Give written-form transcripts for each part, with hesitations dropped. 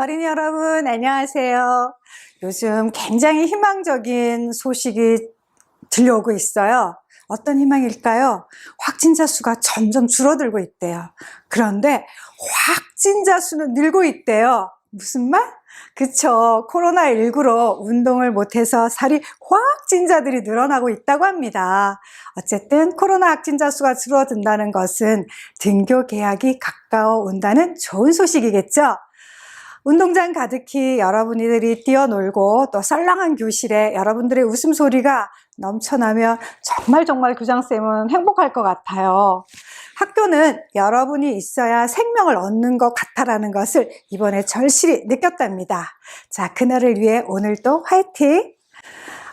어린이 여러분, 안녕하세요. 요즘 굉장히 희망적인 소식이 들려오고 있어요. 어떤 희망일까요? 확진자 수가 점점 줄어들고 있대요. 그런데 확진자 수는 늘고 있대요. 무슨 말? 그쵸. 코로나19로 운동을 못해서 살이 확진자들이 늘어나고 있다고 합니다. 어쨌든 코로나 확진자 수가 줄어든다는 것은 등교 개학이 가까워 온다는 좋은 소식이겠죠? 운동장 가득히 여러분들이 뛰어놀고 또 썰렁한 교실에 여러분들의 웃음소리가 넘쳐나면 정말 교장쌤은 행복할 것 같아요. 학교는 여러분이 있어야 생명을 얻는 것 같다라는 것을 이번에 절실히 느꼈답니다. 자, 그날을 위해 오늘도 화이팅!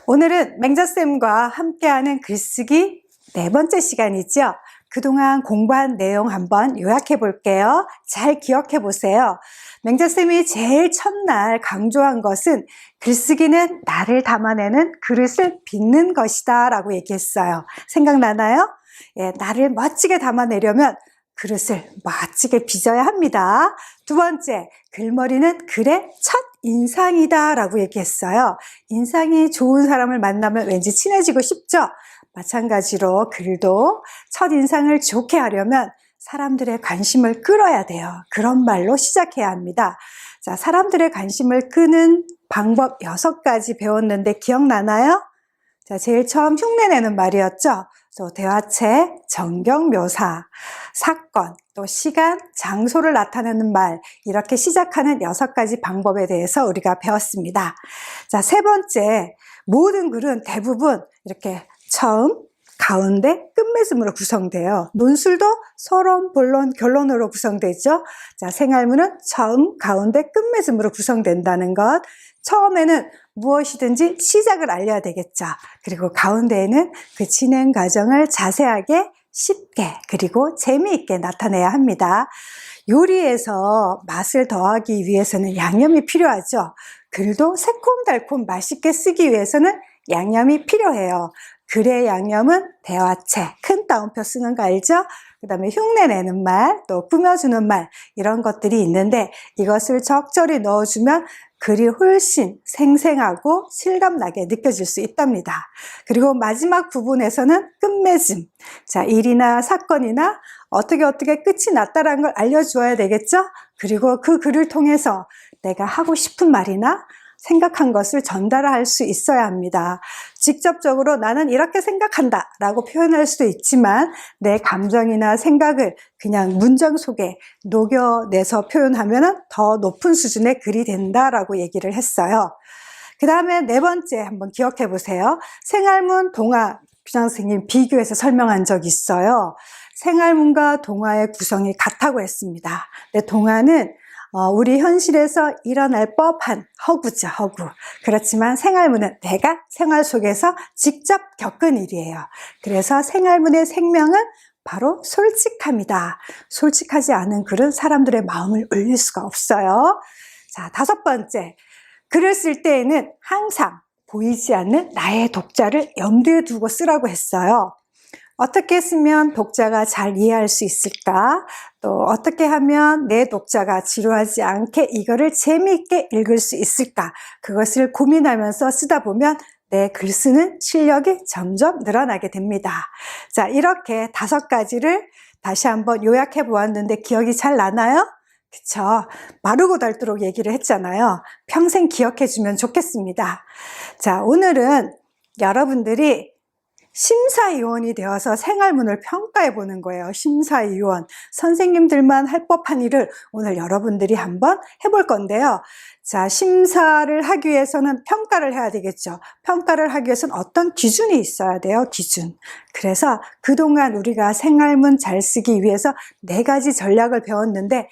오늘은 맹자쌤과 함께하는 글쓰기 4번째 시간이죠. 그동안 공부한 내용 한번 요약해 볼게요. 잘 기억해 보세요. 맹자쌤이 제일 첫날 강조한 것은 글쓰기는 나를 담아내는 그릇을 빚는 것이다 라고 얘기했어요. 생각나나요? 예, 나를 멋지게 담아내려면 그릇을 멋지게 빚어야 합니다. 두 번째, 글머리는 글의 첫 인상이다 라고 얘기했어요. 인상이 좋은 사람을 만나면 왠지 친해지고 싶죠? 마찬가지로 글도 첫 인상을 좋게 하려면 사람들의 관심을 끌어야 돼요. 그런 말로 시작해야 합니다. 자, 사람들의 관심을 끄는 방법 6가지 배웠는데 기억나나요? 자, 제일 처음 흉내내는 말이었죠. 또 대화책, 정경묘사, 사건, 또 시간, 장소를 나타내는 말, 이렇게 시작하는 6가지 방법에 대해서 우리가 배웠습니다. 자, 3번째, 모든 글은 대부분 이렇게 처음, 가운데, 끝맺음으로 구성돼요. 논술도 서론, 본론, 결론으로 구성되죠. 자, 생활문은 처음, 가운데, 끝맺음으로 구성된다는 것. 처음에는 무엇이든지 시작을 알려야 되겠죠. 그리고 가운데에는 그 진행 과정을 자세하게, 쉽게, 그리고 재미있게 나타내야 합니다. 요리에서 맛을 더하기 위해서는 양념이 필요하죠. 글도 새콤달콤 맛있게 쓰기 위해서는 양념이 필요해요. 글의 양념은 대화책, 큰 따옴표 쓰는 거 알죠? 그 다음에 흉내내는 말, 또 꾸며주는 말, 이런 것들이 있는데 이것을 적절히 넣어주면 글이 훨씬 생생하고 실감나게 느껴질 수 있답니다. 그리고 마지막 부분에서는 끝맺음. 자, 일이나 사건이나 어떻게 끝이 났다라는 걸 알려주어야 되겠죠? 그리고 그 글을 통해서 내가 하고 싶은 말이나 생각한 것을 전달할 수 있어야 합니다. 직접적으로 나는 이렇게 생각한다 라고 표현할 수도 있지만 내 감정이나 생각을 그냥 문장 속에 녹여내서 표현하면 더 높은 수준의 글이 된다라고 얘기를 했어요. 그 다음에 4번째 한번 기억해 보세요. 생활문, 동화, 교장선생님 비교해서 설명한 적이 있어요. 생활문과 동화의 구성이 같다고 했습니다. 근데 동화는 우리 현실에서 일어날 법한 허구죠, 허구. 그렇지만 생활문은 내가 생활 속에서 직접 겪은 일이에요. 그래서 생활문의 생명은 바로 솔직함이다. 솔직하지 않은 글은 사람들의 마음을 울릴 수가 없어요. 자, 5번째. 글을 쓸 때에는 항상 보이지 않는 나의 독자를 염두에 두고 쓰라고 했어요. 어떻게 쓰면 독자가 잘 이해할 수 있을까? 또 어떻게 하면 내 독자가 지루하지 않게 이거를 재미있게 읽을 수 있을까? 그것을 고민하면서 쓰다 보면 내 글쓰는 실력이 점점 늘어나게 됩니다. 자, 이렇게 5가지를 다시 한번 요약해 보았는데 기억이 잘 나나요? 그쵸? 마르고 닳도록 얘기를 했잖아요. 평생 기억해 주면 좋겠습니다. 자, 오늘은 여러분들이 심사위원이 되어서 생활문을 평가해 보는 거예요. 심사위원. 선생님들만 할 법한 일을 오늘 여러분들이 한번 해볼 건데요. 자, 심사를 하기 위해서는 평가를 해야 되겠죠. 평가를 하기 위해서는 어떤 기준이 있어야 돼요. 기준. 그래서 그동안 우리가 생활문 잘 쓰기 위해서 4가지 전략을 배웠는데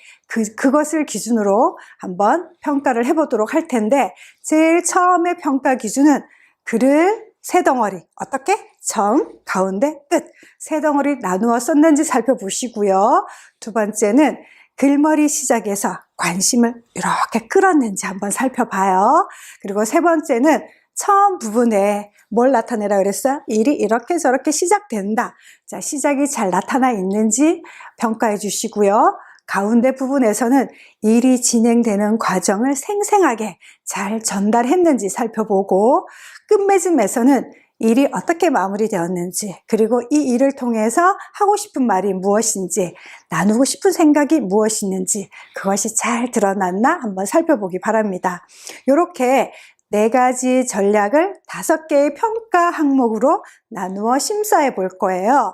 그것을 기준으로 한번 평가를 해보도록 할 텐데 제일 처음에 평가 기준은 글을 3덩어리, 어떻게? 처음, 가운데, 끝. 3덩어리 나누어 썼는지 살펴보시고요. 2번째는 글머리 시작에서 관심을 이렇게 끌었는지 한번 살펴봐요. 그리고 3번째는 처음 부분에 뭘 나타내라 그랬어요? 일이 이렇게 저렇게 시작된다. 자, 시작이 잘 나타나 있는지 평가해 주시고요. 가운데 부분에서는 일이 진행되는 과정을 생생하게 잘 전달했는지 살펴보고, 끝맺음에서는 일이 어떻게 마무리되었는지, 그리고 이 일을 통해서 하고 싶은 말이 무엇인지, 나누고 싶은 생각이 무엇이있는지, 그것이 잘 드러났나 한번 살펴보기 바랍니다. 이렇게 4가지 전략을 5개의 평가 항목으로 나누어 심사해 볼 거예요.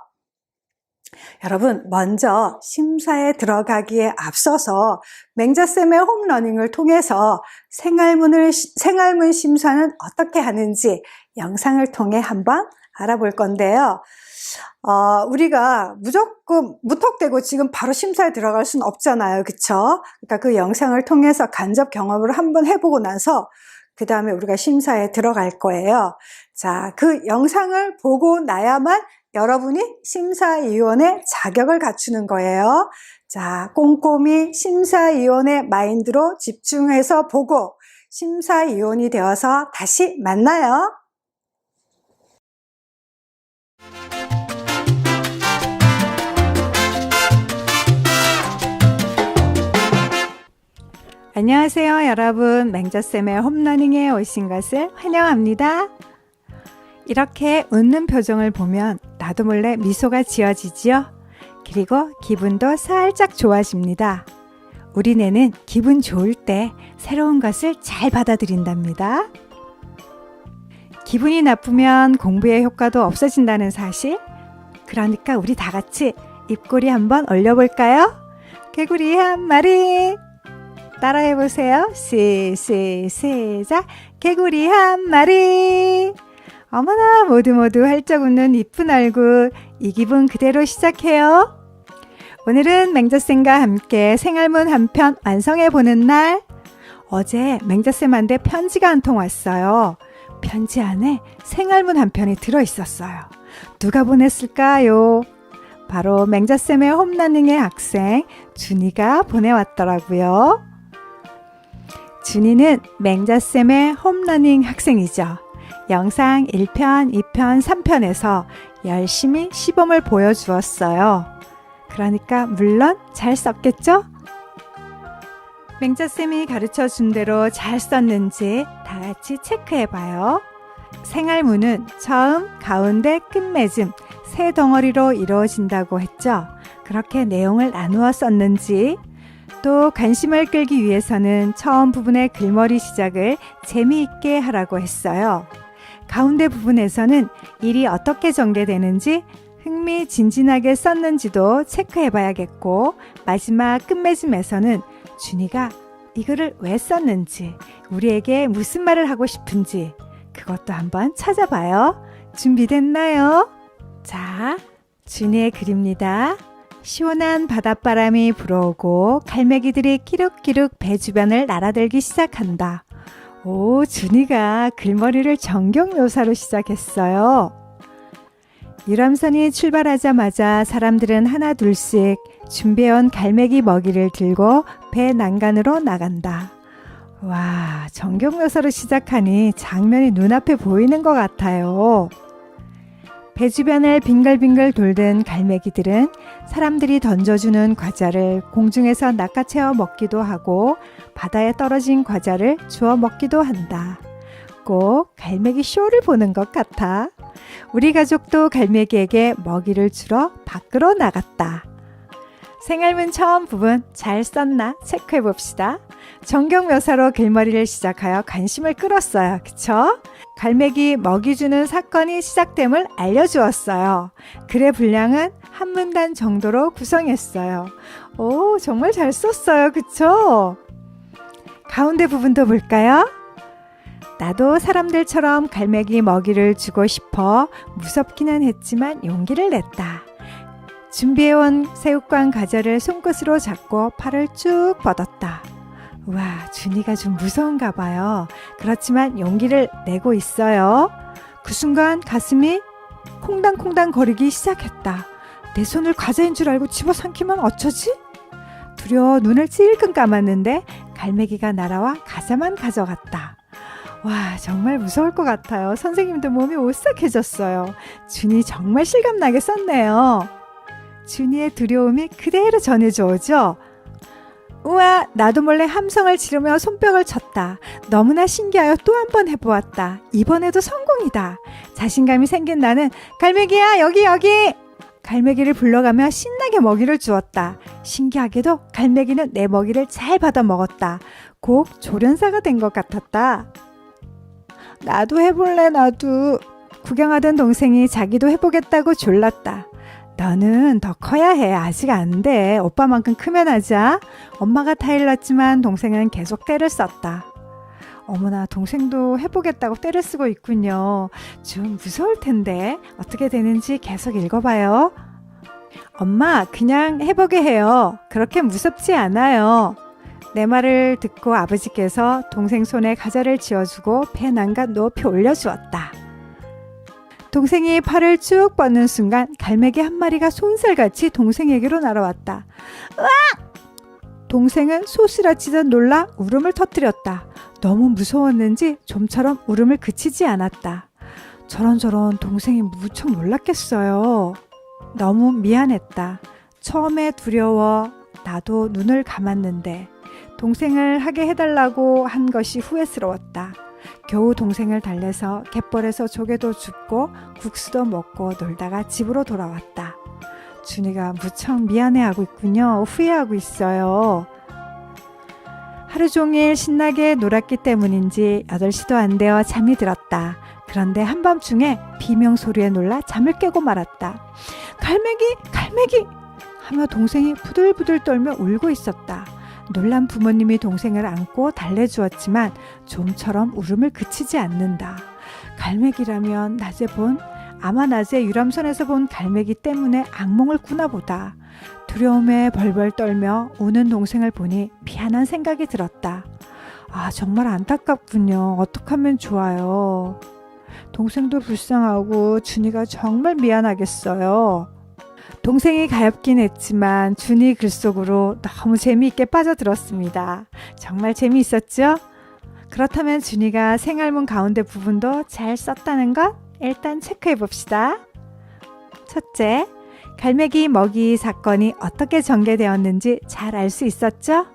여러분, 먼저 심사에 들어가기에 앞서서 맹자쌤의 홈러닝을 통해서 생활문 심사는 어떻게 하는지 영상을 통해 한번 알아볼 건데요. 우리가 무조건 무턱대고 지금 바로 심사에 들어갈 수는 없잖아요. 그쵸? 그러니까 그 영상을 통해서 간접 경험을 한번 해보고 나서 그 다음에 우리가 심사에 들어갈 거예요. 자, 그 영상을 보고 나야만 여러분이 심사위원의 자격을 갖추는 거예요. 자, 꼼꼼히 심사위원의 마인드로 집중해서 보고 심사위원이 되어서 다시 만나요. 안녕하세요, 여러분. 맹자쌤의 홈러닝에 오신 것을 환영합니다. 이렇게 웃는 표정을 보면 나도 몰래 미소가 지어지지요. 그리고 기분도 살짝 좋아집니다. 우리 뇌는 기분 좋을 때 새로운 것을 잘 받아들인답니다. 기분이 나쁘면 공부의 효과도 없어진다는 사실. 그러니까 우리 다 같이 입꼬리 한번 올려볼까요? 개구리 한 마리. 따라해보세요. 시작. 개구리 한 마리. 어머나, 모두 활짝 웃는 이쁜 얼굴, 이 기분 그대로 시작해요. 오늘은 맹자쌤과 함께 생활문 한 편 완성해보는 날. 어제 맹자쌤한테 편지가 한 통 왔어요. 편지 안에 생활문 한 편이 들어있었어요. 누가 보냈을까요? 바로 맹자쌤의 홈러닝의 학생 준이가 보내왔더라고요. 준이는 맹자쌤의 홈러닝 학생이죠. 영상 1편, 2편, 3편에서 열심히 시범을 보여주었어요. 그러니까 물론 잘 썼겠죠? 맹자쌤이 가르쳐준 대로 잘 썼는지 다 같이 체크해봐요. 생활문은 처음, 가운데, 끝맺음 세 덩어리로 이루어진다고 했죠. 그렇게 내용을 나누어 썼는지, 또 관심을 끌기 위해서는 처음 부분의 글머리 시작을 재미있게 하라고 했어요. 가운데 부분에서는 일이 어떻게 전개되는지 흥미진진하게 썼는지도 체크해 봐야겠고, 마지막 끝맺음에서는 준이가 이거를 왜 썼는지, 우리에게 무슨 말을 하고 싶은지 그것도 한번 찾아봐요. 준비됐나요? 자, 준이의 글입니다. 시원한 바닷바람이 불어오고 갈매기들이 끼룩끼룩 배 주변을 날아들기 시작한다. 오, 준이가 글머리를 정경묘사로 시작했어요. 유람선이 출발하자마자 사람들은 하나 둘씩 준비해온 갈매기 먹이를 들고 배 난간으로 나간다. 와, 정경묘사로 시작하니 장면이 눈앞에 보이는 것 같아요. 배 주변을 빙글빙글 돌던 갈매기들은 사람들이 던져주는 과자를 공중에서 낚아채어 먹기도 하고 바다에 떨어진 과자를 주워 먹기도 한다. 꼭 갈매기 쇼를 보는 것 같아. 우리 가족도 갈매기에게 먹이를 주러 밖으로 나갔다. 생활문 처음 부분 잘 썼나 체크해 봅시다. 정경묘사로 글머리를 시작하여 관심을 끌었어요. 그쵸? 갈매기 먹이 주는 사건이 시작됨을 알려주었어요. 글의 분량은 한 문단 정도로 구성했어요. 오, 정말 잘 썼어요. 그쵸? 가운데 부분도 볼까요? 나도 사람들처럼 갈매기 먹이를 주고 싶어 무섭기는 했지만 용기를 냈다. 준비해온 새우깡 과자를 손끝으로 잡고 팔을 쭉 뻗었다. 와, 준이가 좀 무서운가 봐요. 그렇지만 용기를 내고 있어요. 그 순간 가슴이 콩당콩당 거리기 시작했다. 내 손을 과자인 줄 알고 집어삼키면 어쩌지? 두려워 눈을 찔끔 감았는데 갈매기가 날아와 과자만 가져갔다. 와, 정말 무서울 것 같아요. 선생님도 몸이 오싹해졌어요. 준이 정말 실감나게 썼네요. 준이의 두려움이 그대로 전해져 오죠? 우와, 나도 몰래 함성을 지르며 손뼉을 쳤다. 너무나 신기하여 또 한 번 해보았다. 이번에도 성공이다. 자신감이 생긴 나는 갈매기야, 여기 여기! 갈매기를 불러가며 신나게 먹이를 주었다. 신기하게도 갈매기는 내 먹이를 잘 받아 먹었다. 곧 조련사가 된 것 같았다. 나도 해볼래, 나도. 구경하던 동생이 자기도 해보겠다고 졸랐다. 너는 더 커야 해. 아직 안 돼. 오빠만큼 크면 하자. 엄마가 타일렀지만 동생은 계속 떼를 썼다. 어머나, 동생도 해보겠다고 떼를 쓰고 있군요. 좀 무서울 텐데 어떻게 되는지 계속 읽어봐요. 엄마, 그냥 해보게 해요. 그렇게 무섭지 않아요. 내 말을 듣고 아버지께서 동생 손에 과자를 쥐어주고 배 난간 높이 올려주었다. 동생이 팔을 쭉 뻗는 순간 갈매기 한 마리가 손살같이 동생에게로 날아왔다. 으악! 동생은 소스라치듯 놀라 울음을 터뜨렸다. 너무 무서웠는지 좀처럼 울음을 그치지 않았다. 저런저런 동생이 무척 놀랐겠어요. 너무 미안했다. 처음에 두려워 나도 눈을 감았는데 동생을 하게 해달라고 한 것이 후회스러웠다. 겨우 동생을 달래서 갯벌에서 조개도 줍고 국수도 먹고 놀다가 집으로 돌아왔다. 준이가 무척 미안해하고 있군요. 후회하고 있어요. 하루 종일 신나게 놀았기 때문인지 8시도 안 되어 잠이 들었다. 그런데 한밤중에 비명소리에 놀라 잠을 깨고 말았다. 갈매기! 갈매기! 하며 동생이 부들부들 떨며 울고 있었다. 놀란 부모님이 동생을 안고 달래주었지만 좀처럼 울음을 그치지 않는다. 갈매기라면 아마 낮에 유람선에서 본 갈매기 때문에 악몽을 꾸나 보다. 두려움에 벌벌 떨며 우는 동생을 보니 미안한 생각이 들었다. 아, 정말 안타깝군요. 어떡하면 좋아요. 동생도 불쌍하고 준이가 정말 미안하겠어요. 동생이 가엾긴 했지만 준이 글 속으로 너무 재미있게 빠져들었습니다. 정말 재미있었죠? 그렇다면 준이가 생활문 가운데 부분도 잘 썼다는 것 일단 체크해 봅시다. 첫째, 갈매기 먹이 사건이 어떻게 전개되었는지 잘 알 수 있었죠?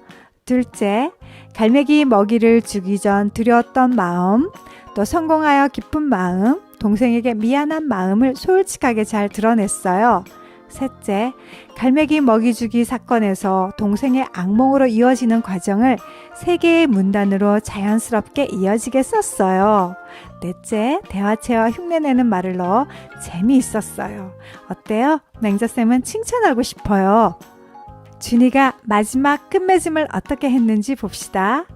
둘째, 갈매기 먹이를 주기 전 두려웠던 마음, 또 성공하여 기쁜 마음, 동생에게 미안한 마음을 솔직하게 잘 드러냈어요. 셋째, 갈매기 먹이 주기 사건에서 동생의 악몽으로 이어지는 과정을 3개의 문단으로 자연스럽게 이어지게 썼어요. 넷째, 대화체와 흉내내는 말을 넣어 재미있었어요. 어때요? 맹자쌤은 칭찬하고 싶어요. 준이가 마지막 끝맺음을 어떻게 했는지 봅시다.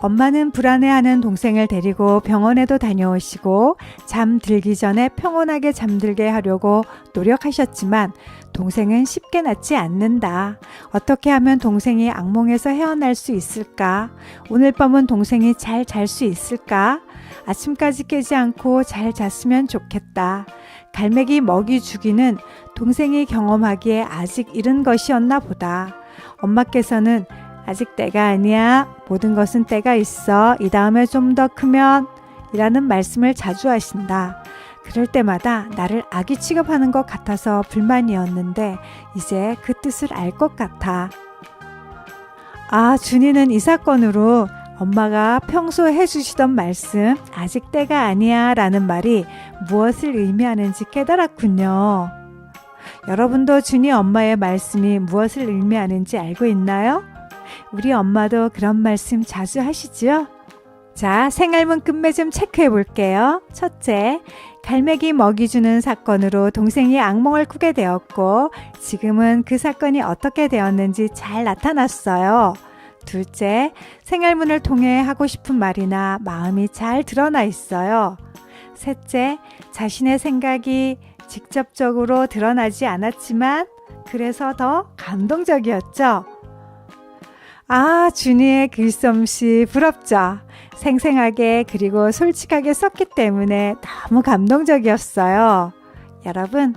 엄마는 불안해하는 동생을 데리고 병원에도 다녀오시고 잠들기 전에 평온하게 잠들게 하려고 노력하셨지만 동생은 쉽게 낫지 않는다. 어떻게 하면 동생이 악몽에서 헤어날 수 있을까? 오늘 밤은 동생이 잘 잘 수 있을까? 아침까지 깨지 않고 잘 잤으면 좋겠다. 갈매기 먹이 주기는 동생이 경험하기에 아직 이른 것이었나 보다. 엄마께서는 아직 때가 아니야. 모든 것은 때가 있어. 이 다음에 좀 더 크면 이라는 말씀을 자주 하신다. 그럴 때마다 나를 아기 취급하는 것 같아서 불만이었는데 이제 그 뜻을 알 것 같아. 아, 준이는 이 사건으로 엄마가 평소에 해주시던 말씀 아직 때가 아니야 라는 말이 무엇을 의미하는지 깨달았군요. 여러분도 준이 엄마의 말씀이 무엇을 의미하는지 알고 있나요? 우리 엄마도 그런 말씀 자주 하시죠? 자, 생활문 끝맺음 체크해 볼게요. 첫째, 갈매기 먹이 주는 사건으로 동생이 악몽을 꾸게 되었고 지금은 그 사건이 어떻게 되었는지 잘 나타났어요. 둘째, 생활문을 통해 하고 싶은 말이나 마음이 잘 드러나 있어요. 셋째, 자신의 생각이 직접적으로 드러나지 않았지만 그래서 더 감동적이었죠. 아, 준이의 글솜씨 부럽죠? 생생하게 그리고 솔직하게 썼기 때문에 너무 감동적이었어요. 여러분,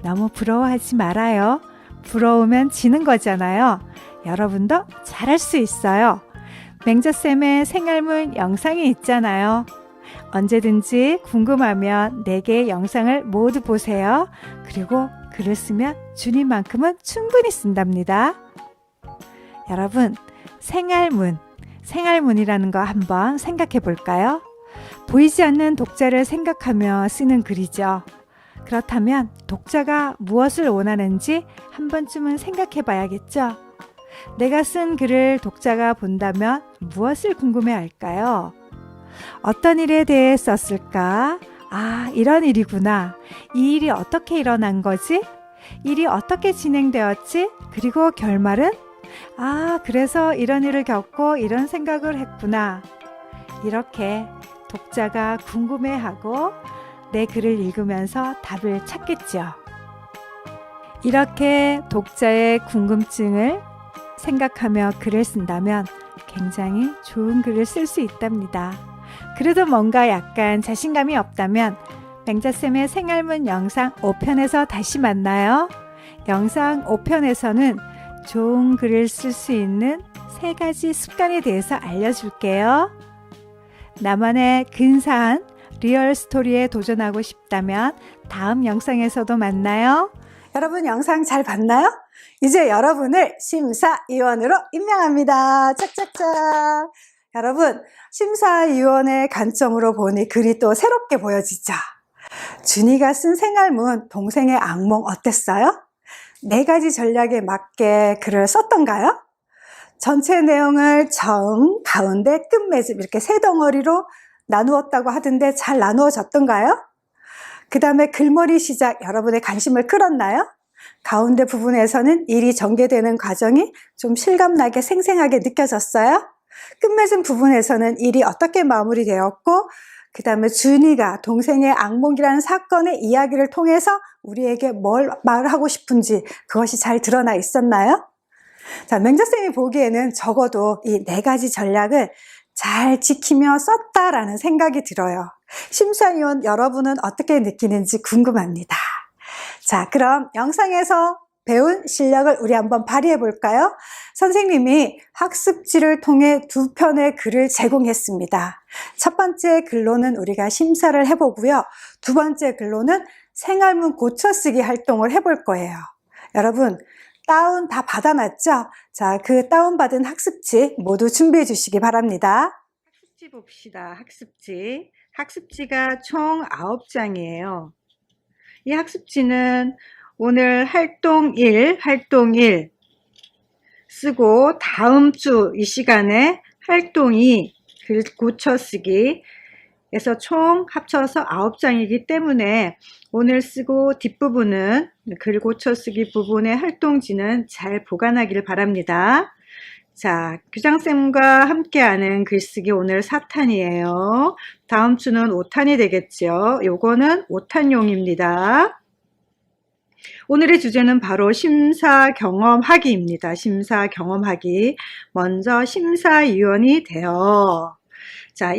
너무 부러워하지 말아요. 부러우면 지는 거잖아요. 여러분도 잘할 수 있어요. 맹자쌤의 생활문 영상이 있잖아요. 언제든지 궁금하면 4개의 영상을 모두 보세요. 그리고 글을 쓰면 준이만큼은 충분히 쓴답니다. 여러분, 생활문이라는 거 한번 생각해 볼까요? 보이지 않는 독자를 생각하며 쓰는 글이죠. 그렇다면 독자가 무엇을 원하는지 한 번쯤은 생각해 봐야겠죠? 내가 쓴 글을 독자가 본다면 무엇을 궁금해 할까요? 어떤 일에 대해 썼을까? 아, 이런 일이구나. 이 일이 어떻게 일어난 거지? 일이 어떻게 진행되었지? 그리고 결말은? 아, 그래서 이런 일을 겪고 이런 생각을 했구나. 이렇게 독자가 궁금해하고 내 글을 읽으면서 답을 찾겠죠. 이렇게 독자의 궁금증을 생각하며 글을 쓴다면 굉장히 좋은 글을 쓸 수 있답니다. 그래도 뭔가 약간 자신감이 없다면 맹자쌤의 생활문 영상 5편에서 다시 만나요. 영상 5편에서는 좋은 글을 쓸 수 있는 3가지 습관에 대해서 알려줄게요. 나만의 근사한 리얼 스토리에 도전하고 싶다면 다음 영상에서도 만나요. 여러분 영상 잘 봤나요? 이제 여러분을 심사위원으로 임명합니다. 짝짝짝. 여러분, 심사위원의 관점으로 보니 글이 또 새롭게 보여지죠. 준이가 쓴 생활문 동생의 악몽 어땠어요? 4가지 전략에 맞게 글을 썼던가요? 전체 내용을 처음, 가운데, 끝맺음 이렇게 3덩어리로 나누었다고 하던데 잘 나누어졌던가요? 그 다음에 글머리 시작 여러분의 관심을 끌었나요? 가운데 부분에서는 일이 전개되는 과정이 좀 실감나게 생생하게 느껴졌어요? 끝맺은 부분에서는 일이 어떻게 마무리되었고 그 다음에 준이가 동생의 악몽이라는 사건의 이야기를 통해서 우리에게 뭘 말하고 싶은지 그것이 잘 드러나 있었나요? 자, 맹자쌤이 보기에는 적어도 이 4가지 전략을 잘 지키며 썼다라는 생각이 들어요. 심사위원 여러분은 어떻게 느끼는지 궁금합니다. 자, 그럼 영상에서 배운 실력을 우리 한번 발휘해 볼까요? 선생님이 학습지를 통해 2편의 글을 제공했습니다. 첫 번째 글로는 우리가 심사를 해보고요. 2번째 글로는 생활문 고쳐쓰기 활동을 해볼 거예요. 여러분, 다운 다 받아놨죠? 자, 그 다운받은 학습지 모두 준비해 주시기 바랍니다. 학습지 봅시다. 학습지. 학습지가 총 9장이에요. 이 학습지는 오늘 활동 1 쓰고 다음 주 이 시간에 활동 2 글 고쳐쓰기 에서 총 합쳐서 9장이기 때문에 오늘 쓰고 뒷부분은 글 고쳐쓰기 부분의 활동지는 잘 보관하기를 바랍니다. 자, 교장쌤과 함께하는 글쓰기 오늘 4탄이에요. 다음 주는 5탄이 되겠죠. 요거는 5탄용입니다. 오늘의 주제는 바로 심사 경험하기입니다. 심사 경험하기. 먼저 심사위원이 되어 자,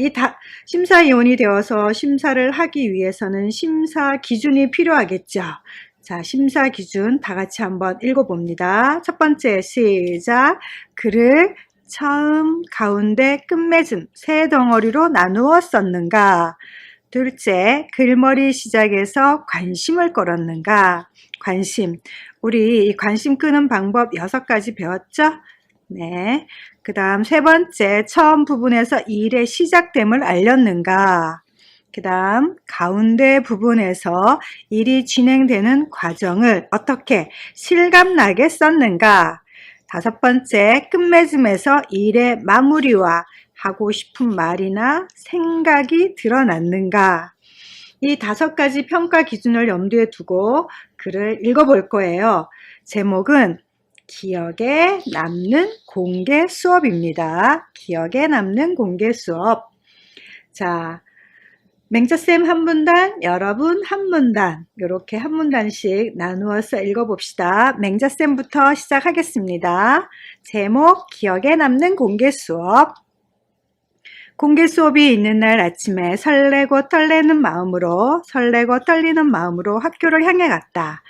심사위원이 되어서 심사를 하기 위해서는 심사 기준이 필요하겠죠. 자, 심사 기준 다 같이 한번 읽어봅니다. 첫 번째, 시작. 글을 처음, 가운데, 끝맺음 3덩어리로 나누어 썼는가? 둘째, 글머리 시작에서 관심을 끌었는가? 관심. 우리 이 관심 끄는 방법 6가지 배웠죠? 네. 그 다음 3번째, 처음 부분에서 일의 시작됨을 알렸는가? 그 다음 가운데 부분에서 일이 진행되는 과정을 어떻게 실감나게 썼는가? 5번째, 끝맺음에서 일의 마무리와 하고 싶은 말이나 생각이 드러났는가? 이 5가지 평가 기준을 염두에 두고 글을 읽어볼 거예요. 제목은 기억에 남는 공개 수업입니다. 기억에 남는 공개 수업. 자, 맹자쌤 한 문단, 여러분 한 문단, 이렇게 한 문단씩 나누어서 읽어봅시다. 맹자쌤부터 시작하겠습니다. 제목, 기억에 남는 공개 수업. 공개 수업이 있는 날 아침에 설레고 떨리는 마음으로 학교를 향해 갔다.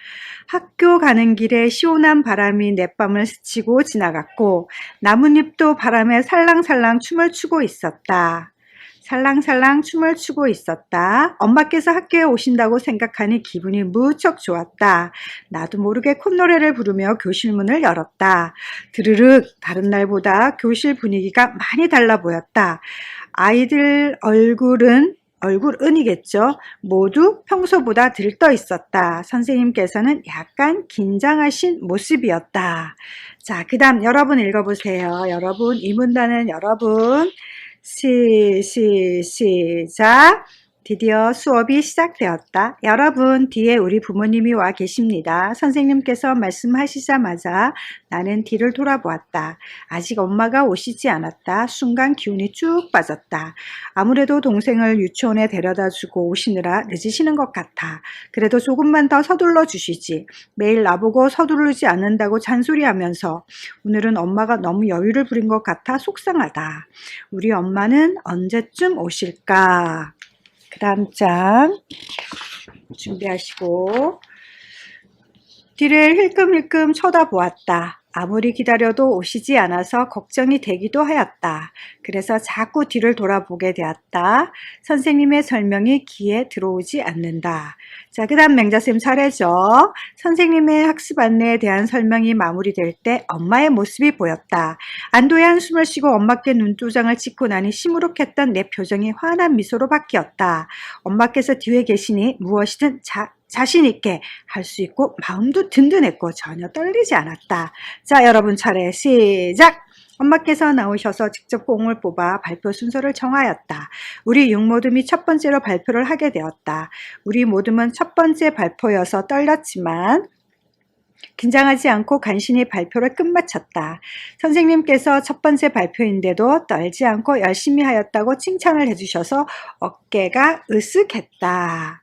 학교 가는 길에 시원한 바람이 내 뺨을 스치고 지나갔고 나뭇잎도 바람에 살랑살랑 춤을 추고 있었다. 살랑살랑 춤을 추고 있었다. 엄마께서 학교에 오신다고 생각하니 기분이 무척 좋았다. 나도 모르게 콧노래를 부르며 교실 문을 열었다. 드르륵 다른 날보다 교실 분위기가 많이 달라 보였다. 아이들 얼굴은이겠죠. 모두 평소보다 들떠 있었다. 선생님께서는 약간 긴장하신 모습이었다. 자, 그 다음 여러분 읽어보세요. 여러분, 이 문단은 여러분 시작. 드디어 수업이 시작되었다. 여러분, 뒤에 우리 부모님이 와 계십니다. 선생님께서 말씀하시자마자 나는 뒤를 돌아보았다. 아직 엄마가 오시지 않았다. 순간 기운이 쭉 빠졌다. 아무래도 동생을 유치원에 데려다 주고 오시느라 늦으시는 것 같아. 그래도 조금만 더 서둘러 주시지. 매일 나보고 서두르지 않는다고 잔소리하면서 오늘은 엄마가 너무 여유를 부린 것 같아 속상하다. 우리 엄마는 언제쯤 오실까? 그 다음 장 준비하시고 뒤를 힐끔힐끔 쳐다보았다. 아무리 기다려도 오시지 않아서 걱정이 되기도 하였다. 그래서 자꾸 뒤를 돌아보게 되었다. 선생님의 설명이 귀에 들어오지 않는다. 자, 그 다음 맹자쌤 차례죠. 선생님의 학습 안내에 대한 설명이 마무리될 때 엄마의 모습이 보였다. 안도의 한숨을 쉬고 엄마께 눈도장을 찍고 나니 시무룩했던 내 표정이 환한 미소로 바뀌었다. 엄마께서 뒤에 계시니 무엇이든 자신 있게 할 수 있고 마음도 든든했고 전혀 떨리지 않았다. 자, 여러분 차례 시작! 엄마께서 나오셔서 직접 공을 뽑아 발표 순서를 정하였다. 우리 육모듬이 첫 번째로 발표를 하게 되었다. 우리 모듬은 첫 번째 발표여서 떨렸지만 긴장하지 않고 간신히 발표를 끝마쳤다. 선생님께서 첫 번째 발표인데도 떨지 않고 열심히 하였다고 칭찬을 해주셔서 어깨가 으쓱했다.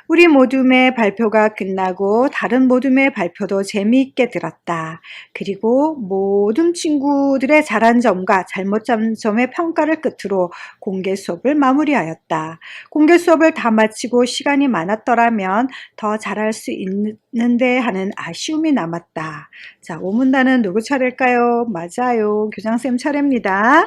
우리 모둠의 발표가 끝나고 다른 모둠의 발표도 재미있게 들었다. 그리고 모든 친구들의 잘한 점과 잘못한 점의 평가를 끝으로 공개 수업을 마무리하였다. 공개 수업을 다 마치고 시간이 많았더라면 더 잘할 수 있는데 하는 아쉬움이 남았다. 자, 5문단은 누구 차례일까요? 맞아요. 교장쌤 차례입니다.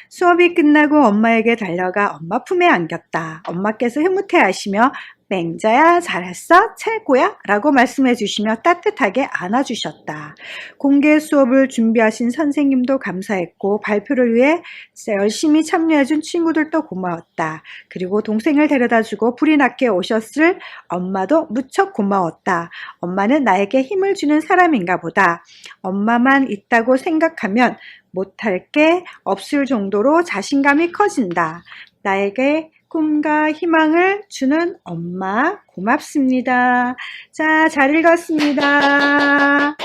수업이 끝나고 엄마에게 달려가 엄마 품에 안겼다. 엄마께서 흐뭇해하시며 맹자야 잘했어 최고야 라고 말씀해 주시며 따뜻하게 안아주셨다. 공개 수업을 준비하신 선생님도 감사했고 발표를 위해 열심히 참여해준 친구들도 고마웠다. 그리고 동생을 데려다주고 불이 나게 오셨을 엄마도 무척 고마웠다. 엄마는 나에게 힘을 주는 사람인가 보다. 엄마만 있다고 생각하면 못할 게 없을 정도로 자신감이 커진다. 나에게 꿈과 희망을 주는 엄마 고맙습니다. 자, 잘 읽었습니다.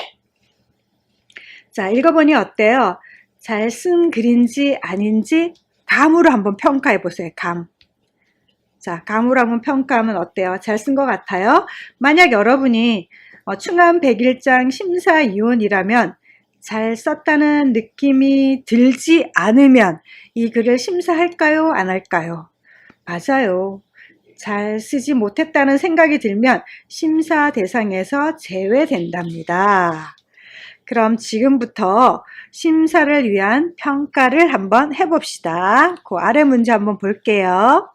자, 읽어보니 어때요? 잘 쓴 글인지 아닌지 감으로 한번 평가해 보세요. 감. 자, 감으로 한번 평가하면 어때요? 잘 쓴 것 같아요? 만약 여러분이 충암 101장 심사위원이라면 잘 썼다는 느낌이 들지 않으면 이 글을 심사할까요? 안 할까요? 맞아요. 잘 쓰지 못했다는 생각이 들면 심사 대상에서 제외된답니다. 그럼 지금부터 심사를 위한 평가를 한번 해봅시다. 그 아래 문제 한번 볼게요.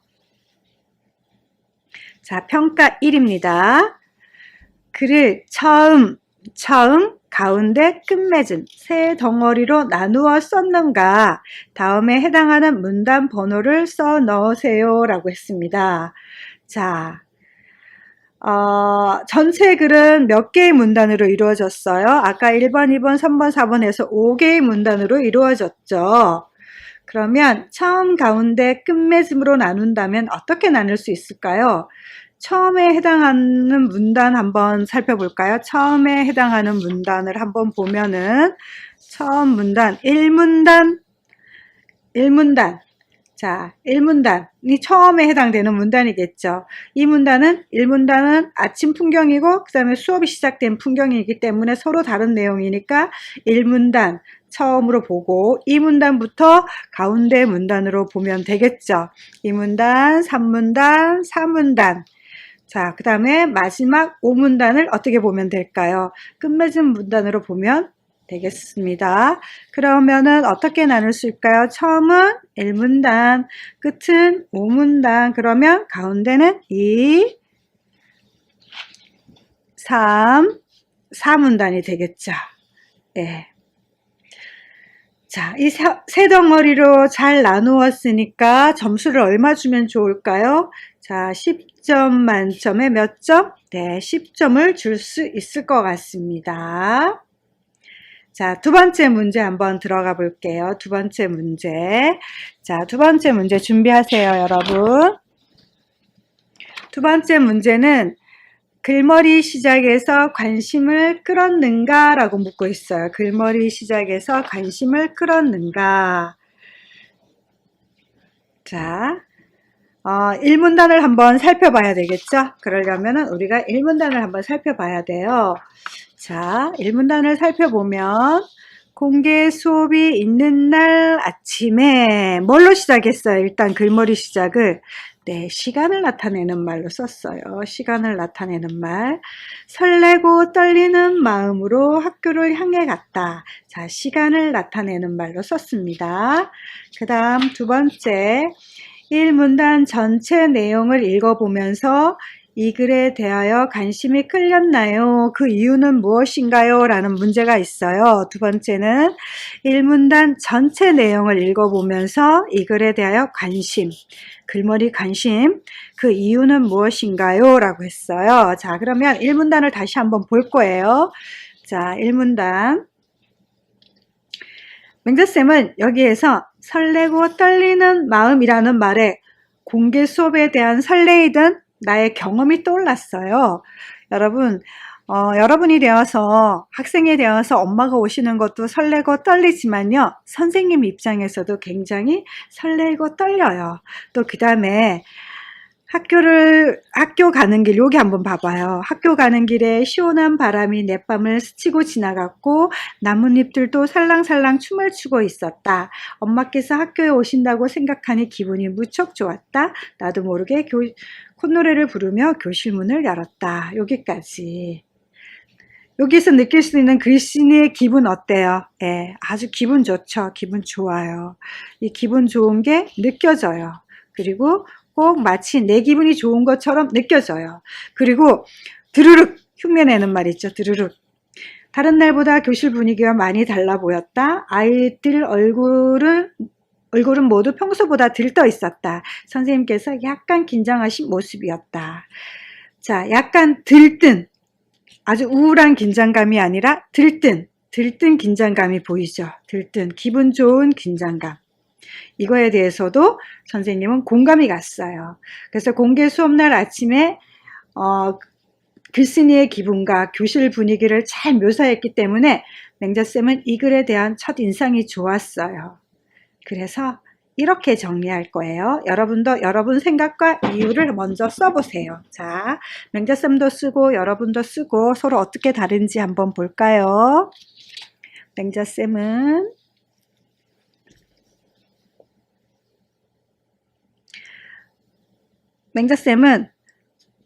자, 평가 1입니다. 글을 처음, 가운데 끝맺음 세 덩어리로 나누어 썼는가? 다음에 해당하는 문단 번호를 써 넣으세요 라고 했습니다. 자, 전체 글은 몇 개의 문단으로 이루어졌어요? 아까 1번, 2번, 3번, 4번 해서 5개의 문단으로 이루어졌죠. 그러면 처음, 가운데, 끝맺음으로 나눈다면 어떻게 나눌 수 있을까요? 처음에 해당하는 문단 한번 살펴볼까요? 처음에 해당하는 문단을 한번 보면은 처음 문단 1문단 자, 1문단이 처음에 해당되는 문단이겠죠. 이 문단은 1문단은 아침 풍경이고 그 다음에 수업이 시작된 풍경이기 때문에 서로 다른 내용이니까 1문단 처음으로 보고 2문단부터 가운데 문단으로 보면 되겠죠. 2문단, 3문단, 4문단 자, 그 다음에 마지막 5문단을 어떻게 보면 될까요? 끝맺음 문단으로 보면 되겠습니다. 그러면은 어떻게 나눌 수 있을까요? 처음은 1문단, 끝은 5문단, 그러면 가운데는 2, 3, 4문단이 되겠죠. 네. 자, 이 세 덩어리로 잘 나누었으니까 점수를 얼마 주면 좋을까요? 자, 10점 만점에 몇 점? 네, 10점을 줄 수 있을 것 같습니다. 자, 두 번째 문제 한번 들어가 볼게요. 두 번째 문제. 자, 두 번째 문제 준비하세요, 여러분. 두 번째 문제는 글머리 시작에서 관심을 끌었는가? 라고 묻고 있어요. 글머리 시작에서 관심을 끌었는가? 자, 1문단을 한번 살펴봐야 되겠죠? 그러려면 우리가 1문단을 한번 살펴봐야 돼요. 자, 1문단을 살펴보면 공개 수업이 있는 날 아침에 뭘로 시작했어요? 일단 글머리 시작을 네, 시간을 나타내는 말로 썼어요. 시간을 나타내는 말. 설레고 떨리는 마음으로 학교를 향해 갔다. 자, 시간을 나타내는 말로 썼습니다. 그 다음 두 번째, 1문단 전체 내용을 읽어보면서 이 글에 대하여 관심이 끌렸나요? 그 이유는 무엇인가요? 라는 문제가 있어요. 두 번째는 1문단 전체 내용을 읽어보면서 이 글에 대하여 관심, 글머리 관심, 그 이유는 무엇인가요? 라고 했어요. 자, 그러면 1문단을 다시 한번 볼 거예요. 자, 1문단. 맹자쌤은 여기에서 설레고 떨리는 마음이라는 말에 공개 수업에 대한 설레이던 나의 경험이 떠올랐어요. 여러분, 여러분이 되어서 학생이 되어서 엄마가 오시는 것도 설레고 떨리지만요. 선생님 입장에서도 굉장히 설레고 떨려요. 또 그 다음에 학교 가는 길, 여기 한번 봐봐요. 학교 가는 길에 시원한 바람이 내 뺨을 스치고 지나갔고 나뭇잎들도 살랑살랑 춤을 추고 있었다. 엄마께서 학교에 오신다고 생각하니 기분이 무척 좋았다. 나도 모르게 콧노래를 부르며 교실 문을 열었다. 여기까지. 여기서 느낄 수 있는 글쓴이의 기분 어때요? 네, 아주 기분 좋죠. 기분 좋아요. 이 기분 좋은 게 느껴져요. 그리고 꼭 마치 내 기분이 좋은 것처럼 느껴져요. 그리고 드르륵 흉내내는 말 있죠. 드르륵. 다른 날보다 교실 분위기가 많이 달라 보였다. 아이들 얼굴은 모두 평소보다 들떠 있었다. 선생님께서 약간 긴장하신 모습이었다. 자, 약간 들뜬, 아주 우울한 긴장감이 아니라 들뜬 긴장감이 보이죠. 들뜬, 기분 좋은 긴장감. 이거에 대해서도 선생님은 공감이 갔어요. 그래서 공개 수업날 아침에 글쓴이의 기분과 교실 분위기를 잘 묘사했기 때문에 맹자쌤은 이 글에 대한 첫 인상이 좋았어요. 그래서 이렇게 정리할 거예요. 여러분도 여러분 생각과 이유를 먼저 써보세요. 자, 맹자쌤도 쓰고 여러분도 쓰고 서로 어떻게 다른지 한번 볼까요? 맹자쌤은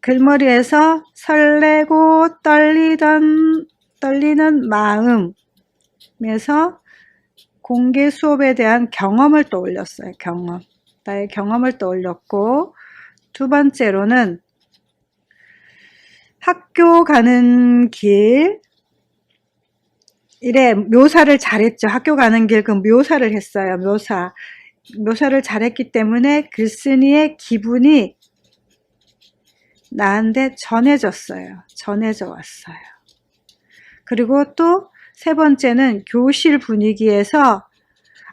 글머리에서 설레고 떨리는 마음에서 공개 수업에 대한 경험을 떠올렸어요. 경험. 나의 경험을 떠올렸고, 두 번째로는 학교 가는 길, 이래 묘사를 잘했죠. 학교 가는 길 그 묘사를 했어요. 묘사를 잘했기 때문에 글쓴이의 기분이 나한테 전해져 왔어요. 그리고 또 세 번째는 교실 분위기에서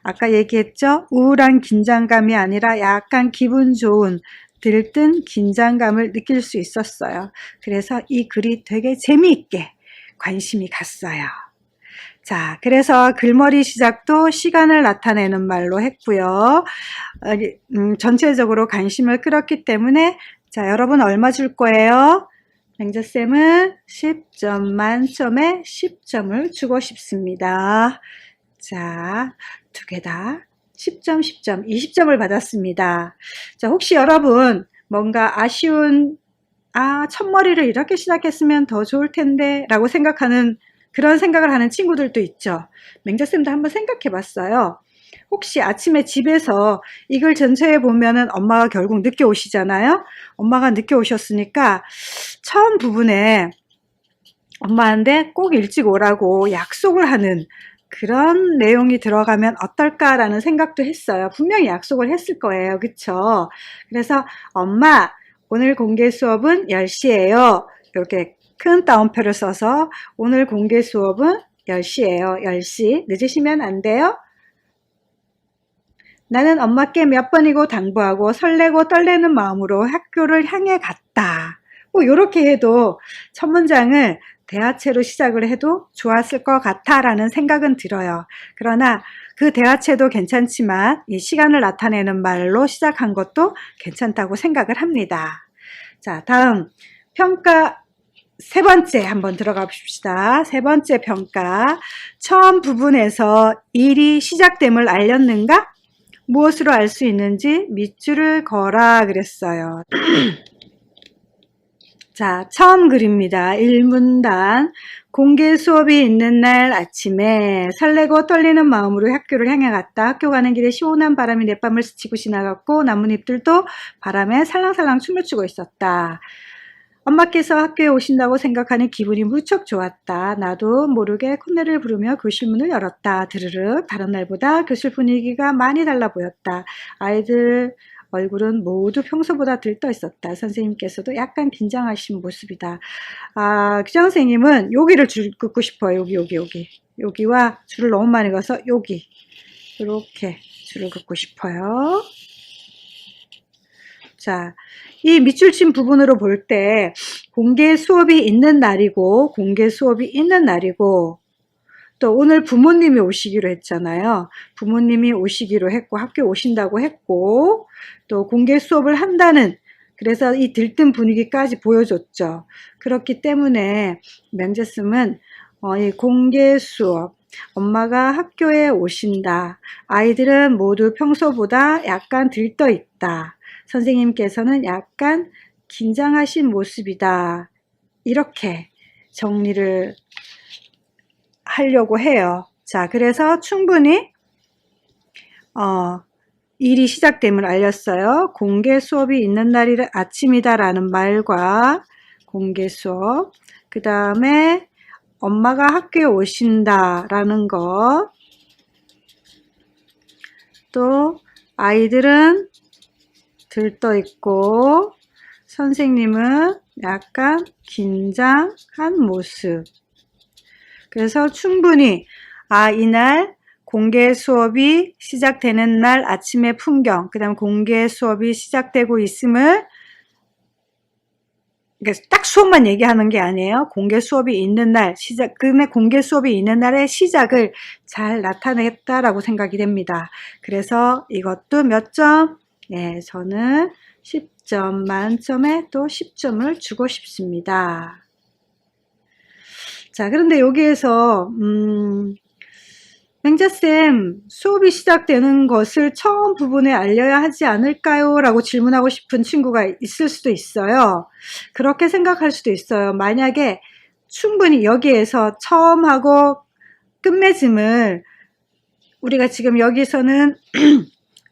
아까 얘기했죠? 우울한 긴장감이 아니라 약간 기분 좋은 들뜬 긴장감을 느낄 수 있었어요. 그래서 이 글이 되게 재미있게 관심이 갔어요. 자, 그래서 글머리 시작도 시간을 나타내는 말로 했고요. 전체적으로 관심을 끌었기 때문에 자, 여러분 얼마 줄 거예요? 맹자쌤은 10점 만점에 10점을 주고 싶습니다. 자, 두 개 다 10점, 10점, 20점을 받았습니다. 자, 혹시 여러분 뭔가 아쉬운, 첫머리를 이렇게 시작했으면 더 좋을 텐데 라고 생각하는 그런 생각을 하는 친구들도 있죠. 맹자쌤도 한번 생각해 봤어요. 혹시 아침에 집에서 이걸 전체해 보면은 엄마가 결국 늦게 오시잖아요. 엄마가 늦게 오셨으니까 처음 부분에 엄마한테 꼭 일찍 오라고 약속을 하는 그런 내용이 들어가면 어떨까라는 생각도 했어요. 분명히 약속을 했을 거예요. 그쵸? 그래서 엄마, 오늘 공개 수업은 10시예요. 이렇게 큰 따옴표를 써서 오늘 공개 수업은 10시예요. 10시. 늦으시면 안 돼요? 나는 엄마께 몇 번이고 당부하고 설레고 떨리는 마음으로 학교를 향해 갔다. 뭐 이렇게 해도 첫 문장을 대화체로 시작을 해도 좋았을 것 같아라는 생각은 들어요. 그러나 그 대화체도 괜찮지만 이 시간을 나타내는 말로 시작한 것도 괜찮다고 생각을 합니다. 자, 다음 평가 세 번째 한번 들어가 봅시다. 세 번째 평가. 처음 부분에서 일이 시작됨을 알렸는가? 무엇으로 알 수 있는지 밑줄을 그어라 그랬어요. 자, 처음 글입니다. 1문단. 공개 수업이 있는 날 아침에 설레고 떨리는 마음으로 학교를 향해 갔다. 학교 가는 길에 시원한 바람이 내 뺨을 스치고 지나갔고 나뭇잎들도 바람에 살랑살랑 춤을 추고 있었다. 엄마께서 학교에 오신다고 생각하니 기분이 무척 좋았다. 나도 모르게 콧노래를 부르며 교실 문을 열었다. 드르륵. 다른 날보다 교실 분위기가 많이 달라 보였다. 아이들 얼굴은 모두 평소보다 들떠 있었다. 선생님께서도 약간 긴장하신 모습이다. 교장 선생님은 여기를 줄 긋고 싶어요. 여기. 여기와 줄을 너무 많이 가서 여기. 이렇게 줄을 긋고 싶어요. 자, 이 밑줄 친 부분으로 볼 때 공개 수업이 있는 날이고 공개 수업이 있는 날이고 또 오늘 부모님이 오시기로 했잖아요. 부모님이 오시기로 했고 학교 오신다고 했고 또 공개 수업을 한다는 그래서 이 들뜬 분위기까지 보여줬죠. 그렇기 때문에 맹자씀은 이 공개 수업 엄마가 학교에 오신다. 아이들은 모두 평소보다 약간 들떠 있다. 선생님께서는 약간 긴장하신 모습이다. 이렇게 정리를 하려고 해요. 자, 그래서 충분히 일이 시작됨을 알렸어요. 공개 수업이 있는 날이 아침이다라는 말과 공개 수업, 그 다음에 엄마가 학교에 오신다라는 것, 또 아이들은 들떠 있고 선생님은 약간 긴장한 모습. 그래서 충분히 이날 공개 수업이 시작되는 날 아침의 풍경, 그 다음 공개 수업이 시작되고 있음을 딱 수업만 얘기하는 게 아니에요. 공개 수업이 있는 날 근데 공개 수업이 있는 날의 시작을 잘 나타냈다라고 생각이 됩니다. 그래서 이것도 몇 점? 네, 저는 10점 만점에 또 10점을 주고 싶습니다. 자, 그런데 여기에서 맹자쌤, 수업이 시작되는 것을 처음 부분에 알려야 하지 않을까요? 라고 질문하고 싶은 친구가 있을 수도 있어요. 그렇게 생각할 수도 있어요. 만약에 충분히 여기에서 처음하고 끝맺음을 우리가 지금 여기서는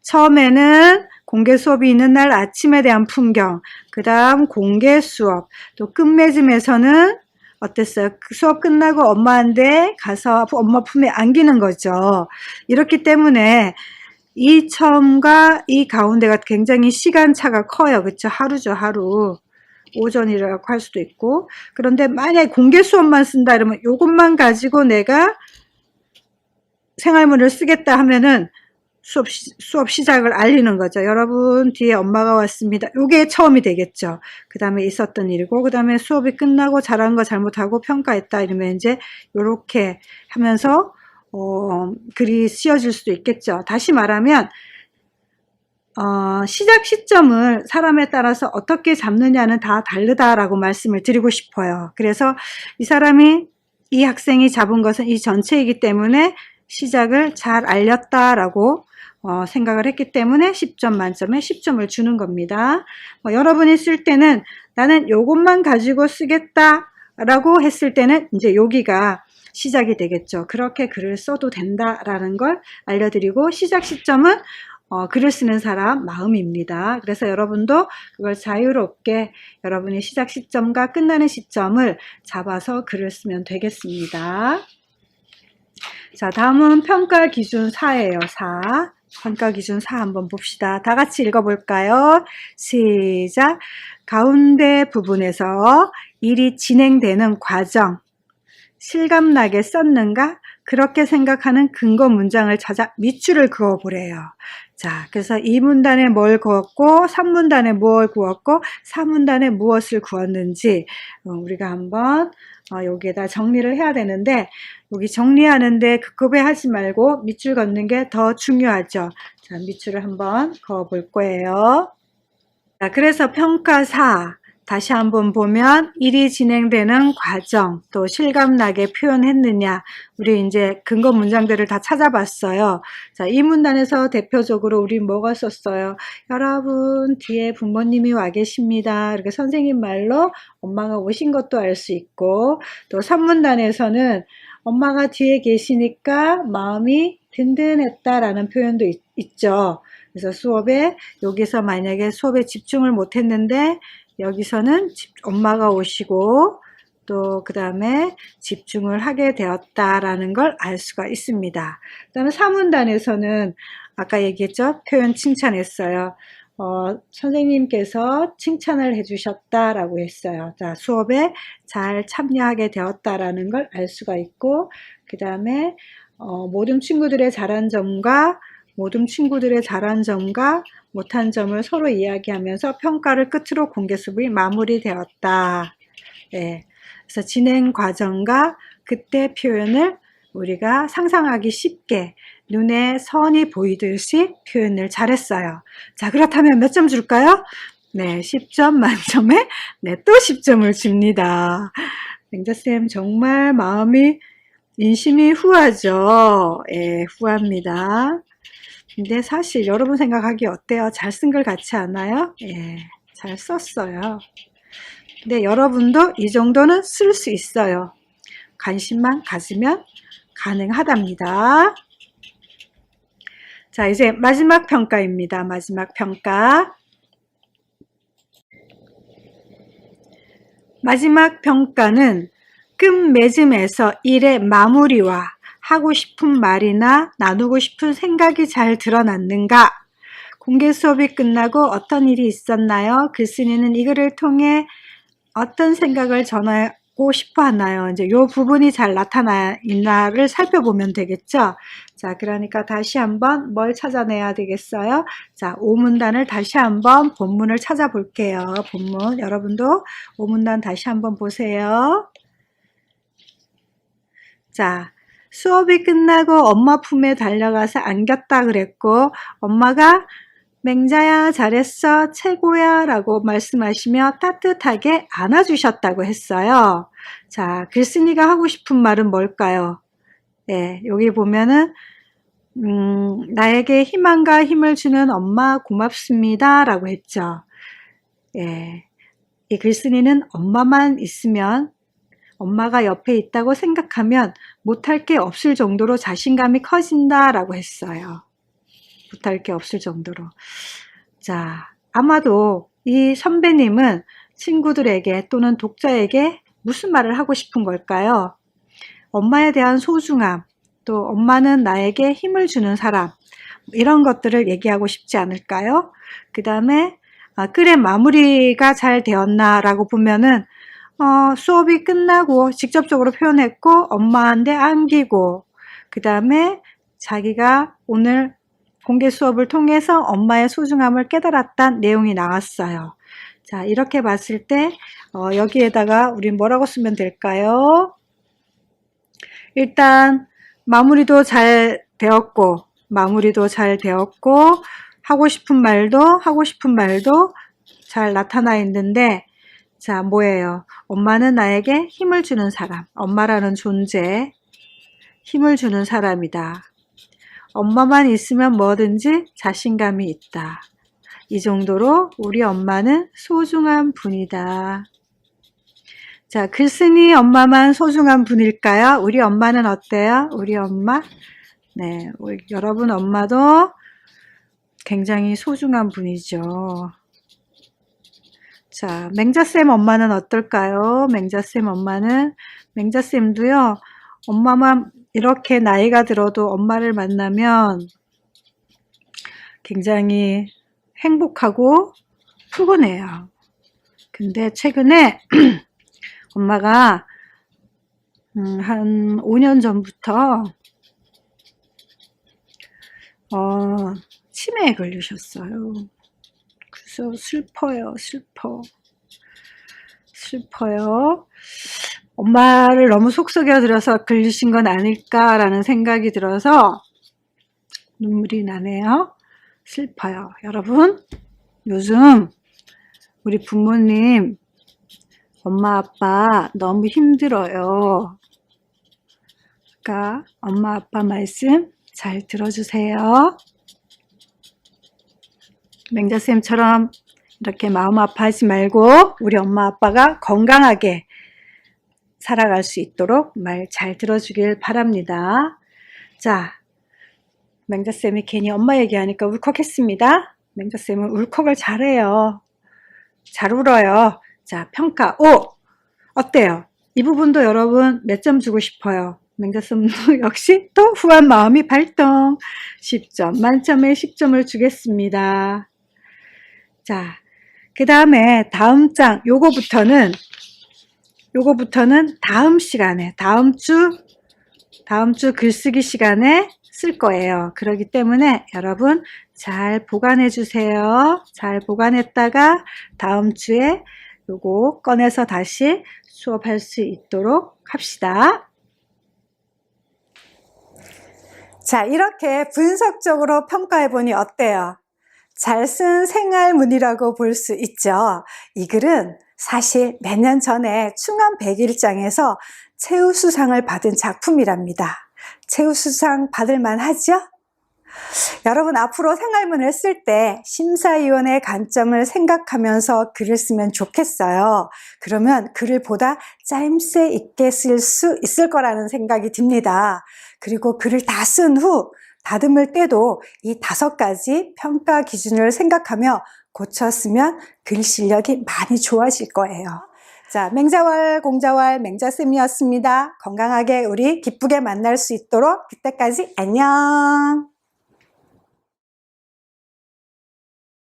처음에는 공개 수업이 있는 날 아침에 대한 풍경, 그 다음 공개 수업, 또 끝맺음에서는 어땠어요? 그 수업 끝나고 엄마한테 가서 엄마 품에 안기는 거죠. 이렇기 때문에 이 처음과 이 가운데가 굉장히 시간차가 커요. 그쵸? 하루죠, 하루. 오전이라고 할 수도 있고. 그런데 만약에 공개 수업만 쓴다 이러면 이것만 가지고 내가 생활문을 쓰겠다 하면은 수업 시작을 알리는 거죠. 여러분, 뒤에 엄마가 왔습니다. 이게 처음이 되겠죠. 그 다음에 있었던 일이고, 그 다음에 수업이 끝나고 잘한 거 잘못하고 평가했다 이러면 이제 이렇게 하면서 글이 씌워질 수도 있겠죠. 다시 말하면 시작 시점을 사람에 따라서 어떻게 잡느냐는 다 다르다라고 말씀을 드리고 싶어요. 그래서 이 학생이 잡은 것은 이 전체이기 때문에 시작을 잘 알렸다라고 생각을 했기 때문에 10점 만점에 10점을 주는 겁니다. 여러분이 쓸 때는 나는 요것만 가지고 쓰겠다라고 했을 때는 이제 여기가 시작이 되겠죠. 그렇게 글을 써도 된다라는 걸 알려드리고, 시작 시점은 글을 쓰는 사람 마음입니다. 그래서 여러분도 그걸 자유롭게 여러분의 시작 시점과 끝나는 시점을 잡아서 글을 쓰면 되겠습니다. 자, 다음은 평가 기준 4예요. 4. 평가 기준 4 한번 봅시다. 다 같이 읽어볼까요? 시작. 가운데 부분에서 일이 진행되는 과정, 실감나게 썼는가? 그렇게 생각하는 근거 문장을 찾아 밑줄을 그어보래요. 자, 그래서 2문단에 뭘 그었고, 3문단에 뭘 그었고, 4문단에 무엇을 그었는지 우리가 한번 여기에다 정리를 해야 되는데, 여기 정리하는데 급급해 하지 말고 밑줄 긋는 게 더 중요하죠. 자, 밑줄을 한번 그어 볼 거예요. 자, 그래서 평가 4. 다시 한번 보면 일이 진행되는 과정, 또 실감나게 표현했느냐. 우리 이제 근거 문장들을 다 찾아봤어요. 자, 이 문단에서 대표적으로 우리 뭐가 썼어요? 여러분, 뒤에 부모님이 와 계십니다. 이렇게 선생님 말로 엄마가 오신 것도 알 수 있고, 또 3문단에서는 엄마가 뒤에 계시니까 마음이 든든했다라는 표현도 있죠. 그래서 여기서 만약에 수업에 집중을 못했는데, 여기서는 엄마가 오시고 또 그 다음에 집중을 하게 되었다라는 걸 알 수가 있습니다. 그 다음에 3문단에서는 아까 얘기했죠. 표현 칭찬했어요. 선생님께서 칭찬을 해주셨다라고 했어요. 자, 수업에 잘 참여하게 되었다라는 걸 알 수가 있고, 그 다음에 모든 친구들의 잘한 점과 못한 점을 서로 이야기하면서 평가를 끝으로 공개 수업이 마무리되었다. 네. 그래서 진행 과정과 그때 표현을 우리가 상상하기 쉽게 눈에 선이 보이듯이 표현을 잘했어요. 자, 그렇다면 몇 점 줄까요? 네, 10점 만점에 또 10점을 줍니다. 맹자쌤 정말 마음이 인심이 후하죠. 예, 후합니다. 근데 사실 여러분 생각하기 어때요? 잘 쓴 글 같지 않아요? 예, 잘 썼어요. 근데 여러분도 이 정도는 쓸 수 있어요. 관심만 가지면 가능하답니다. 자, 이제 마지막 평가입니다. 마지막 평가. 마지막 평가는 끝맺음에서 일의 마무리와 하고 싶은 말이나 나누고 싶은 생각이 잘 드러났는가? 공개 수업이 끝나고 어떤 일이 있었나요? 글쓴이는 이 글을 통해 어떤 생각을 전하고 싶어 하나요? 이제 이 부분이 잘 나타나 있나를 살펴보면 되겠죠? 자, 그러니까 다시 한번 뭘 찾아내야 되겠어요? 자, 5문단을 다시 한번 본문을 찾아볼게요. 본문. 여러분도 5문단 다시 한번 보세요. 자, 수업이 끝나고 엄마 품에 달려가서 안겼다 그랬고, 엄마가 맹자야 잘했어 최고야 라고 말씀하시며 따뜻하게 안아주셨다고 했어요. 자, 글쓴이가 하고 싶은 말은 뭘까요? 네, 여기 보면은 나에게 희망과 힘을 주는 엄마 고맙습니다 라고 했죠. 예, 이 글쓴이는 엄마만 있으면, 엄마가 옆에 있다고 생각하면 못할 게 없을 정도로 자신감이 커진다라고 했어요. 못할 게 없을 정도로. 자, 아마도 이 선배님은 친구들에게 또는 독자에게 무슨 말을 하고 싶은 걸까요? 엄마에 대한 소중함, 또 엄마는 나에게 힘을 주는 사람, 이런 것들을 얘기하고 싶지 않을까요? 그 다음에 글의 마무리가 잘 되었나라고 보면은 수업이 끝나고 직접적으로 표현했고, 엄마한테 안기고, 그 다음에 자기가 오늘 공개 수업을 통해서 엄마의 소중함을 깨달았다는 내용이 나왔어요. 자, 이렇게 봤을 때 여기에다가 우리 뭐라고 쓰면 될까요? 일단 마무리도 잘 되었고, 하고 싶은 말도 잘 나타나 있는데, 자, 뭐예요? 엄마는 나에게 힘을 주는 사람, 엄마라는 존재, 힘을 주는 사람이다. 엄마만 있으면 뭐든지 자신감이 있다. 이 정도로 우리 엄마는 소중한 분이다. 자, 글쓴이 엄마만 소중한 분일까요? 우리 엄마는 어때요? 우리 엄마? 네, 여러분 엄마도 굉장히 소중한 분이죠. 자, 맹자쌤 엄마는 어떨까요? 맹자쌤 엄마는, 맹자쌤도요, 엄마만 이렇게 나이가 들어도 엄마를 만나면 굉장히 행복하고 푸근해요. 근데 최근에 엄마가 한 5년 전부터 치매에 걸리셨어요. 그래서 슬퍼요. 엄마를 너무 속썩여드려서 걸리신 건 아닐까라는 생각이 들어서 눈물이 나네요. 슬퍼요. 여러분, 요즘 우리 부모님, 엄마, 아빠 너무 힘들어요. 그러니까 엄마, 아빠 말씀 잘 들어주세요. 맹자쌤처럼 이렇게 마음 아파하지 말고 우리 엄마, 아빠가 건강하게 살아갈 수 있도록 말 잘 들어주길 바랍니다. 자, 맹자쌤이 괜히 엄마 얘기하니까 울컥했습니다. 맹자쌤은 울컥을 잘해요. 잘 울어요. 자, 평가 5. 어때요? 이 부분도 여러분 몇 점 주고 싶어요? 맹자쌤도 역시 또 후한 마음이 발동. 10점, 만점에 10점을 주겠습니다. 자, 그 다음에 다음 장, 요거부터는 다음 시간에, 다음 주 글쓰기 시간에 쓸 거예요. 그렇기 때문에 여러분 잘 보관해 주세요. 잘 보관했다가 다음 주에 요거 꺼내서 다시 수업할 수 있도록 합시다. 자, 이렇게 분석적으로 평가해 보니 어때요? 잘 쓴 생활문이라고 볼 수 있죠. 이 글은 사실 몇 년 전에 충암 100일장에서 최우수상을 받은 작품이랍니다. 최우수상 받을 만하죠? 여러분 앞으로 생활문을 쓸 때 심사위원의 관점을 생각하면서 글을 쓰면 좋겠어요. 그러면 글을 보다 짜임새 있게 쓸 수 있을 거라는 생각이 듭니다. 그리고 글을 다 쓴 후 다듬을 때도 이 5가지 평가 기준을 생각하며 고쳤으면 글 실력이 많이 좋아질 거예요. 자, 맹자월, 공자월, 맹자쌤이었습니다. 건강하게 우리 기쁘게 만날 수 있도록 그때까지 안녕!